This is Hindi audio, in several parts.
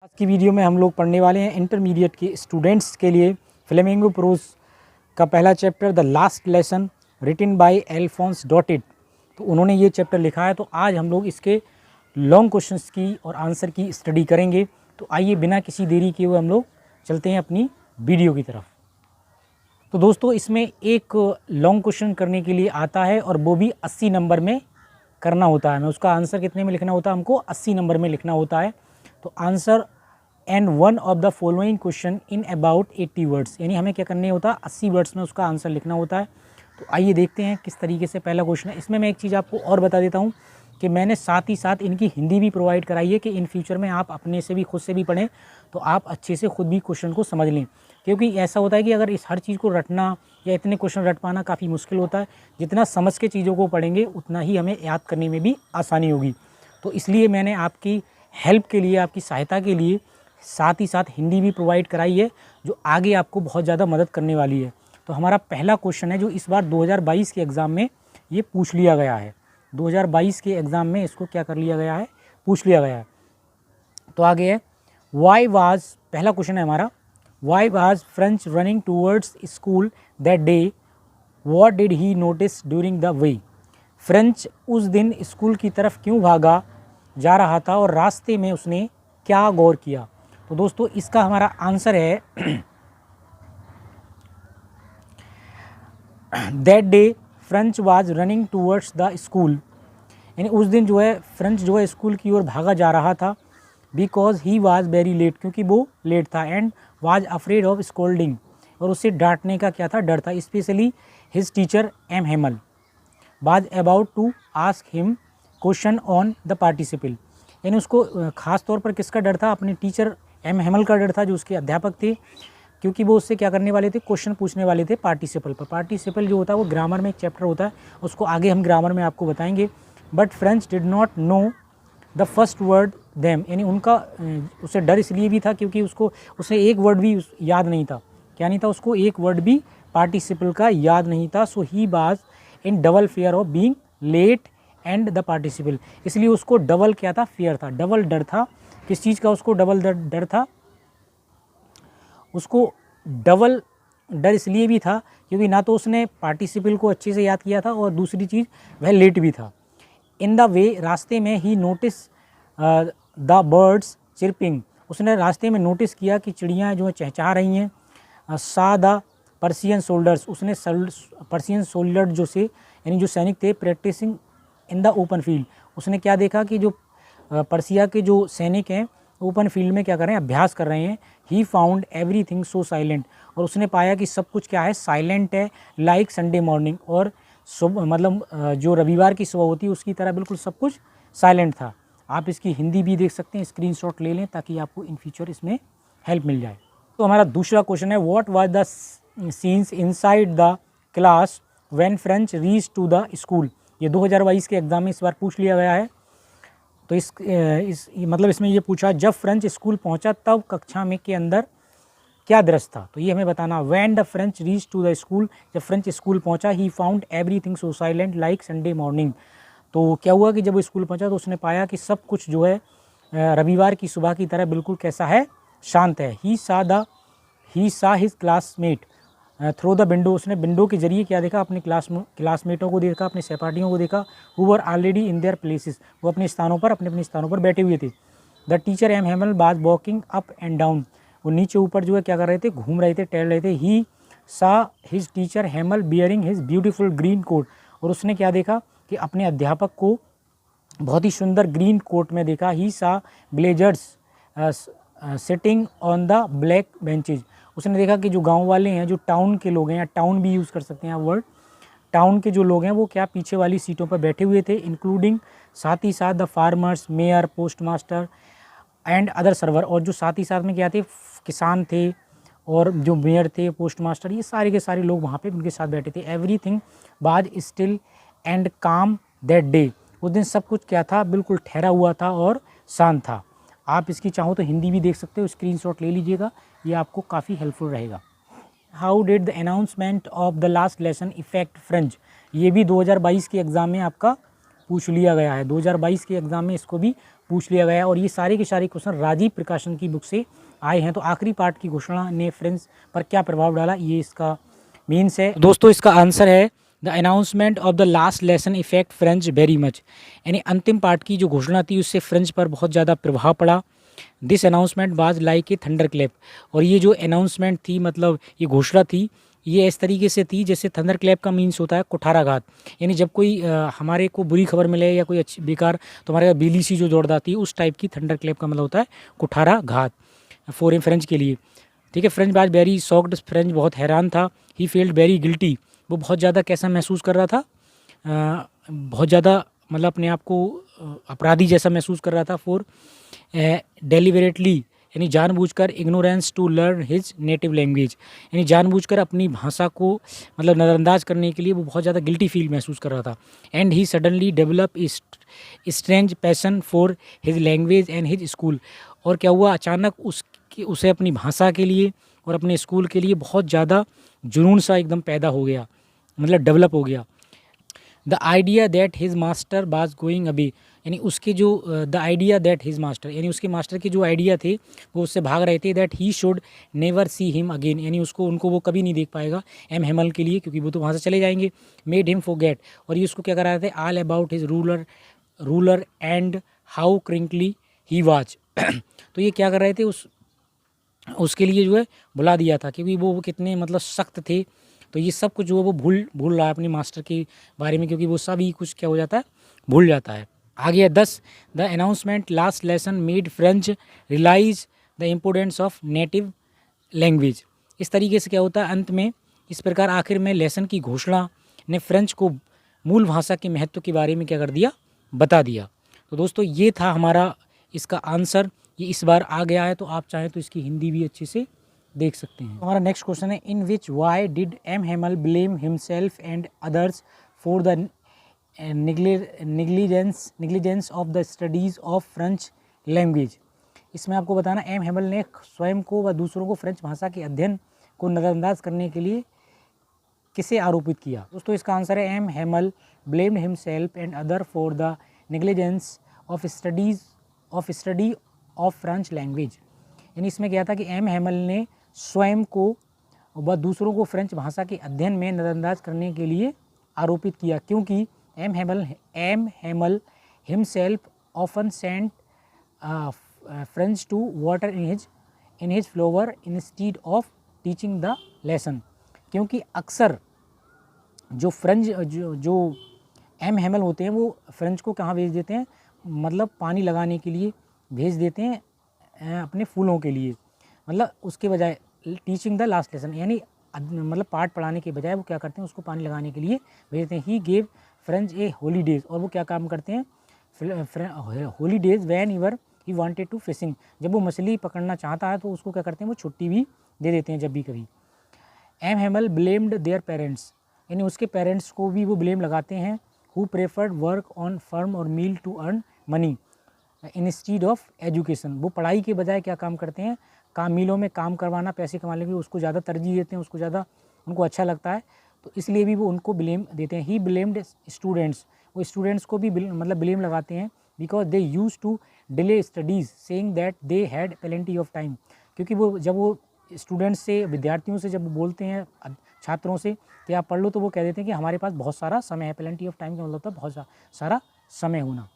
आज की वीडियो में हम लोग पढ़ने वाले हैं इंटरमीडिएट के स्टूडेंट्स के लिए फ्लेमिंगो प्रोज का पहला chapter the last lesson written by Alphonse Daudet. तो उन्होंने ये चैप्टर लिखा है। तो आज हम लोग इसके लॉन्ग क्वेश्चंस की और आंसर की स्टडी करेंगे। तो आइए बिना किसी देरी के हुए हम लोग चलते हैं अपनी वीडियो की तरफ। तो दोस्तों इसमें एक लॉन्ग क्वेश्चन करने के लिए आता है और वो भी 80 नंबर में करना होता है। मैं उसका आंसर कितने में लिखना होता है, हमको 80 नंबर में लिखना होता है। तो answer and one of the following question in about 80 words, यानी हमें क्या करने होता है 80 वर्ड्स में उसका आंसर लिखना होता है। तो आइए देखते हैं किस तरीके से पहला क्वेश्चन है। इसमें मैं एक चीज़ आपको और बता देता हूँ कि मैंने साथ ही साथ इनकी हिंदी भी प्रोवाइड कराई है कि इन फ्यूचर में आप अपने से भी खुद से भी पढ़ें तो आप अच्छे से खुद भी क्वेश्चन को समझ लें। क्योंकि ऐसा होता है कि अगर इस हर चीज़ को रटना या इतने क्वेश्चन रट पाना काफ़ी मुश्किल होता है। जितना समझ के चीज़ों को पढ़ेंगे उतना ही हमें याद करने में भी आसानी होगी। तो इसलिए मैंने आपकी हेल्प के लिए, आपकी सहायता के लिए साथ ही साथ हिंदी भी प्रोवाइड कराई है जो आगे आपको बहुत ज़्यादा मदद करने वाली है। तो हमारा पहला क्वेश्चन है जो इस बार 2022 के एग्ज़ाम में ये पूछ लिया गया है। 2022 के एग्ज़ाम में इसको क्या कर लिया गया है, पूछ लिया गया है। तो आगे है वाई वाज, पहला क्वेश्चन है हमारा, why was French running towards school that day, what did he notice during the way. French उस दिन स्कूल की तरफ क्यों भागा जा रहा था और रास्ते में उसने क्या गौर किया। तो दोस्तों इसका हमारा आंसर है that day French was running towards the school, यानी उस दिन जो है फ्रेंच जो है स्कूल की ओर भागा जा रहा था। Because he was very late, क्योंकि वो लेट था। And was afraid of scolding, और उससे डांटने का क्या था, डर था। Specially his teacher M Hamel was about to ask him question on the participle, यानी उसको ख़ास तौर पर किसका डर था, अपने टीचर एम हेमल का डर था जो उसके अध्यापक थे। क्योंकि वो उससे क्या करने वाले थे, क्वेश्चन पूछने वाले थे पार्टिसिपल पर। पार्टिसिपल जो होता है वो ग्रामर में एक चैप्टर होता है, उसको आगे हम ग्रामर में आपको बताएंगे। But French did not know the first word them, यानी उनका उसे डर इसलिए भी था क्योंकि उसे एक वर्ड भी याद नहीं था। क्या नहीं था, उसको एक वर्ड भी पार्टिसिपल का याद नहीं था। So he was in double fear of being late and the participle, इसलिए उसको डबल क्या था, फेयर था, डबल डर था। किस चीज़ का उसको डबल डर था, उसको डबल डर इसलिए भी था क्योंकि ना तो उसने पार्टिसिपल को अच्छे से याद किया था और दूसरी चीज़ वह लेट भी था। इन द वे, रास्ते में ही नोटिस द बर्ड्स चिरपिंग, उसने रास्ते में नोटिस किया कि चिड़ियाँ जो है चहचहा रही हैं। सा द पर्सियन सोल्डर्स, उसने पर्सियन सोल्डर जो से यानी जो सैनिक थे practising in the open field, उसने क्या देखा कि जो पर्सिया के जो सैनिक हैं ओपन फील्ड में क्या कर रहे हैं, अभ्यास कर रहे हैं। ही फाउंड एवरीथिंग सो साइलेंट, और उसने पाया कि सब कुछ क्या है, साइलेंट है। लाइक संडे मॉर्निंग, और सुबह मतलब जो रविवार की सुबह होती है उसकी तरह बिल्कुल सब कुछ साइलेंट था। आप इसकी हिंदी भी देख सकते हैं, स्क्रीनशॉट ले लें ताकि आपको इन फ्यूचर इसमें हेल्प मिल जाए। तो हमारा दूसरा क्वेश्चन है what was the scenes inside the class when French reach to the school. ये 2022 के एग्ज़ाम में इस बार पूछ लिया गया है। तो मतलब इसमें ये पूछा जब फ्रेंच स्कूल पहुंचा तब कक्षा में के अंदर क्या दृश्य था। तो ये हमें बताना। When the French reach to the school, जब फ्रेंच स्कूल पहुंचा, he found everything so silent like Sunday morning. तो क्या हुआ कि जब वो स्कूल पहुंचा तो उसने पाया कि सब कुछ जो है रविवार की सुबह की तरह बिल्कुल कैसा है, शांत है। He saw his classmate through the window, उसने विंडो के जरिए क्या देखा, अपने क्लासमेटों को देखा, अपने सहपाठियों को देखा। Who were already in their places, वो अपने स्थानों पर अपने स्थानों पर बैठे हुए थे। The teacher M Hamel was walking up and down, वो नीचे ऊपर जो है क्या कर रहे थे, घूम रहे थे, टहल रहे थे। He saw his teacher Hamel wearing his beautiful green coat, और उसने क्या देखा कि अपने अध्यापक को बहुत ही सुंदर ग्रीन कोट में देखा। ही सा villagers sitting on the black benches, उसने देखा कि जो गांव वाले हैं, जो टाउन के लोग हैं, या टाउन भी यूज़ कर सकते हैं आप वर्ड, टाउन के जो लोग हैं वो क्या पीछे वाली सीटों पर बैठे हुए थे। इंक्लूडिंग, साथ ही साथ the farmers, mayor, post master and other server, और जो साथ ही साथ में क्या थे, किसान थे और जो मेयर थे, पोस्ट मास्टर, ये सारे के सारे लोग वहाँ पे उनके साथ बैठे थे। एवरीथिंग वाज स्टिल एंड काम दैट डे, उस दिन सब कुछ क्या था, बिल्कुल ठहरा हुआ था और शांत था। आप इसकी चाहो तो हिंदी भी देख सकते हो, स्क्रीनशॉट ले लीजिएगा, ये आपको काफ़ी हेल्पफुल रहेगा। How did the announcement of the last lesson effect French, ये भी 2022 के एग्ज़ाम में आपका पूछ लिया गया है। 2022 के एग्ज़ाम में इसको भी पूछ लिया गया है और ये सारे के सारे क्वेश्चन राजीव प्रकाशन की बुक से आए हैं। तो आखिरी पार्ट की घोषणा ने फ्रेंच पर क्या प्रभाव डाला, ये इसका मीन्स है। दोस्तों इसका आंसर है the announcement of the last lesson effect French very much, यानी अंतिम पार्ट की जो घोषणा थी उससे फ्रेंच पर बहुत ज़्यादा प्रभाव पड़ा। This announcement was like a thunder clap, और ये जो अनाउंसमेंट थी मतलब ये घोषणा थी, ये इस तरीके से थी जैसे थंडर क्लैप का मीन्स होता है कुठाराघात, यानी जब कोई हमारे को बुरी खबर मिले या कोई अच्छी बेकार तो हमारे बिजली सी जो दौड़ जाती है उस टाइप की थंडर क्लैप का मतलब होता है कुठाराघात फॉर ए फ्रेंच के लिए। ठीक है, फ्रेंच बाज वेरी शॉक्ड, फ्रेंच बहुत हैरान था। ही फेल्ड वेरी गिल्टी, वो बहुत ज़्यादा कैसा महसूस कर रहा था, बहुत ज़्यादा मतलब अपने आप को अपराधी जैसा महसूस कर रहा था। फॉर डेलिबरेटली, यानी जानबूझकर, ignorance to learn his native language, यानी जानबूझकर अपनी भाषा को मतलब नज़रअंदाज करने के लिए वो बहुत ज़्यादा गिल्टी फील महसूस कर रहा था। And he suddenly develop strange passion for his language and his school, और क्या हुआ अचानक उसे अपनी भाषा के लिए और अपने स्कूल के लिए बहुत ज़्यादा जुनून सा एकदम पैदा हो गया, मतलब डेवलप हो गया। The idea that his master was going away, यानी उसके जो the idea that his master, यानी उसके मास्टर के जो आइडिया थे वो उससे भाग रहे थे। That he should never see him again, यानी उनको वो कभी नहीं देख पाएगा एम हेमल के लिए, क्योंकि वो तो वहाँ से चले जाएंगे। मेड हिम फॉरगेट, और ये उसको क्या करा रहे थे, all about his ruler and how crinkly he was. तो ये क्या कर रहे थे, उसके लिए जो है बुला दिया था, क्योंकि वो कितने मतलब सख्त थे। तो ये सब कुछ जो है वो भूल रहा है अपने मास्टर के बारे में, क्योंकि वो सभी कुछ क्या हो जाता है, भूल जाता है। आगे 10 the announcement last lesson made French realise the importance of native language. इस तरीके से क्या होता है अंत में, इस प्रकार आखिर में लेसन की घोषणा ने फ्रेंच को मूल भाषा के महत्व के बारे में क्या कर दिया, बता दिया। तो दोस्तों ये था हमारा इसका आंसर, ये इस बार आ गया है, तो आप चाहें तो इसकी हिंदी भी अच्छे से देख सकते हैं। हमारा नेक्स्ट क्वेश्चन है, in which way did M Hamel blame himself and others for the negligence of the studies of French language. इसमें आपको बताना एम हेमल ने स्वयं को व दूसरों को फ्रेंच भाषा के अध्ययन को नज़रअंदाज करने के लिए किसे आरोपित किया। दोस्तों इसका आंसर है M Hamel blamed himself and other for the negligence of study of French language. यानी इसमें क्या था कि एम हेमल ने स्वयं को व दूसरों को फ्रेंच भाषा के अध्ययन में नज़रअंदाज करने के लिए आरोपित किया, क्योंकि M Hamel himself often sent French to water in his flower instead of teaching the lesson. क्योंकि अक्सर जो जो एम हेमल होते हैं वो फ्रेंच को कहाँ भेज देते हैं, मतलब पानी लगाने के लिए भेज देते हैं अपने फूलों के लिए, मतलब उसके बजाय टीचिंग द लास्ट लेसन, यानी मतलब पाठ पढ़ाने के बजाय वो क्या करते हैं, उसको पानी लगाने के लिए भेजते हैं। He gave French a holidays, और वो क्या काम करते हैं holidays whenever he wanted to fishing, जब वो मछली पकड़ना चाहता है तो उसको क्या करते हैं, वो छुट्टी भी दे देते हैं जब भी कभी। M Hamel blamed their parents, यानी उसके पेरेंट्स को भी वो ब्लेम लगाते हैं, who preferred work on farm और mill to earn money instead of education. वो पढ़ाई के बजाय क्या काम करते हैं, मिलों में काम करवाना, पैसे कमाने के लिए उसको ज़्यादा तरजीह देते हैं, उसको ज़्यादा उनको अच्छा लगता है, तो इसलिए भी वो उनको ब्लेम देते हैं। ही ब्लेम्ड स्टूडेंट्स, वो स्टूडेंट्स को भी मतलब ब्लेम लगाते हैं, because they use to delay studies saying that they had plenty of time, क्योंकि वो जब वो स्टूडेंट्स से, विद्यार्थियों से जब वो बोलते हैं, छात्रों से कि आप पढ़ लो, तो वो कह देते हैं कि हमारे पास बहुत सारा समय है। प्लेंटी ऑफ टाइम का मतलब होता है बहुत सारा समय होना।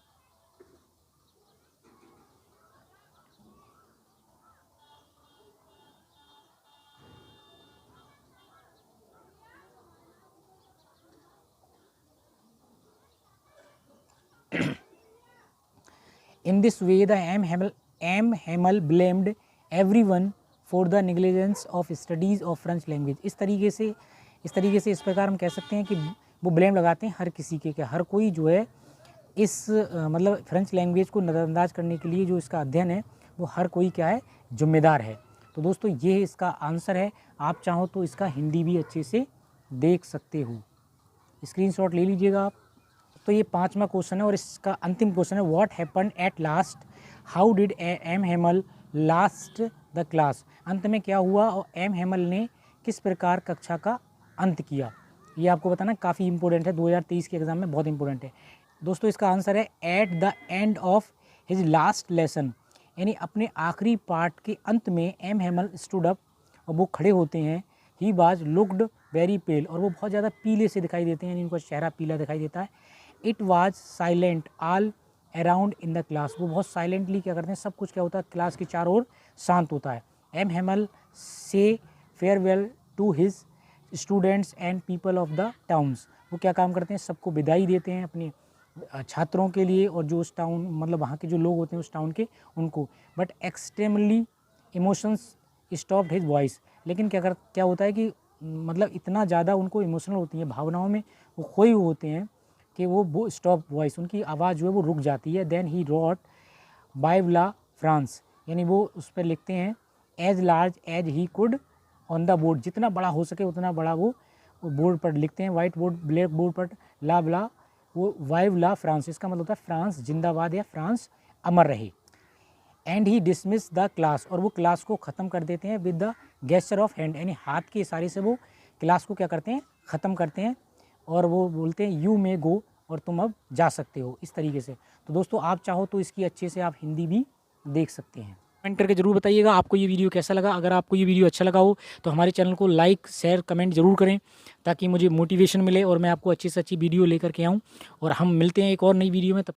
In this way, the M. Hamel blamed everyone for the negligence of studies of French language. इस तरीके से इस प्रकार हम कह सकते हैं कि वो ब्लेम लगाते हैं हर किसी के, कि हर कोई जो है इस मतलब फ्रेंच लैंग्वेज को नज़रअंदाज करने के लिए जो इसका अध्ययन है वो हर कोई क्या है, जिम्मेदार है। तो दोस्तों ये इसका आंसर है, आप चाहो तो इसका हिंदी भी अच्छे से देख सकते हो, स्क्रीनशॉट ले लीजिएगा आप। तो ये 5वां क्वेश्चन है और इसका अंतिम क्वेश्चन है, what happened at last, how did M Hamel last the class. अंत में क्या हुआ और एम हेमल ने किस प्रकार कक्षा का अंत किया, ये आपको बताना काफ़ी इंपॉर्टेंट है, 2023 के एग्ज़ाम में बहुत इंपॉर्टेंट है। दोस्तों इसका आंसर है at the end of his last lesson, यानी अपने आखिरी पार्ट के अंत में एम हेमल स्टूड अप, और वो खड़े होते हैं। ही वाज लुक्ड वेरी पेल, और वो बहुत ज़्यादा पीले से दिखाई देते हैं, यानी उनका चेहरा पीला दिखाई देता है। It was silent all around in the class, वो बहुत साइलेंटली क्या करते हैं, सब कुछ क्या होता है, क्लास के चारों ओर शांत होता है। एम हेमल से farewell to his students and people of the towns, वो क्या काम करते हैं, सबको विदाई देते हैं अपने छात्रों के लिए और जो उस टाउन मतलब वहाँ के जो लोग होते हैं उस टाउन के उनको। But extremely emotions stopped his voice, लेकिन क्या होता है कि मतलब इतना ज़्यादा उनको इमोशनल होती है, भावनाओं में वो खोए हुए होते हैं कि वो स्टॉप वॉइस, उनकी आवाज़ जो है वो रुक जाती है। Then he wrote vive la France, यानी वो उस पर लिखते हैं as large as he could on the board, जितना बड़ा हो सके उतना बड़ा वो बोर्ड पर लिखते हैं, वाइट बोर्ड ब्लैक बोर्ड पर ला ब्ला, वो वाइव ला फ्रांस, इसका मतलब होता है फ्रांस जिंदाबाद या फ्रांस अमर रहे। And he dismiss the class, और वो क्लास को ख़त्म कर देते हैं with the gesture of hand, यानी हाथ के इशारे से वो क्लास को क्या करते हैं, ख़त्म करते हैं, और वो बोलते हैं यू मे गो, और तुम अब जा सकते हो, इस तरीके से। तो दोस्तों आप चाहो तो इसकी अच्छे से आप हिंदी भी देख सकते हैं। कमेंट करके जरूर बताइएगा आपको ये वीडियो कैसा लगा। अगर आपको ये वीडियो अच्छा लगा हो तो हमारे चैनल को लाइक शेयर कमेंट जरूर करें, ताकि मुझे मोटिवेशन मिले और मैं आपको अच्छी से अच्छी वीडियो लेकर के आऊँ। और हम मिलते हैं एक और नई वीडियो में, तब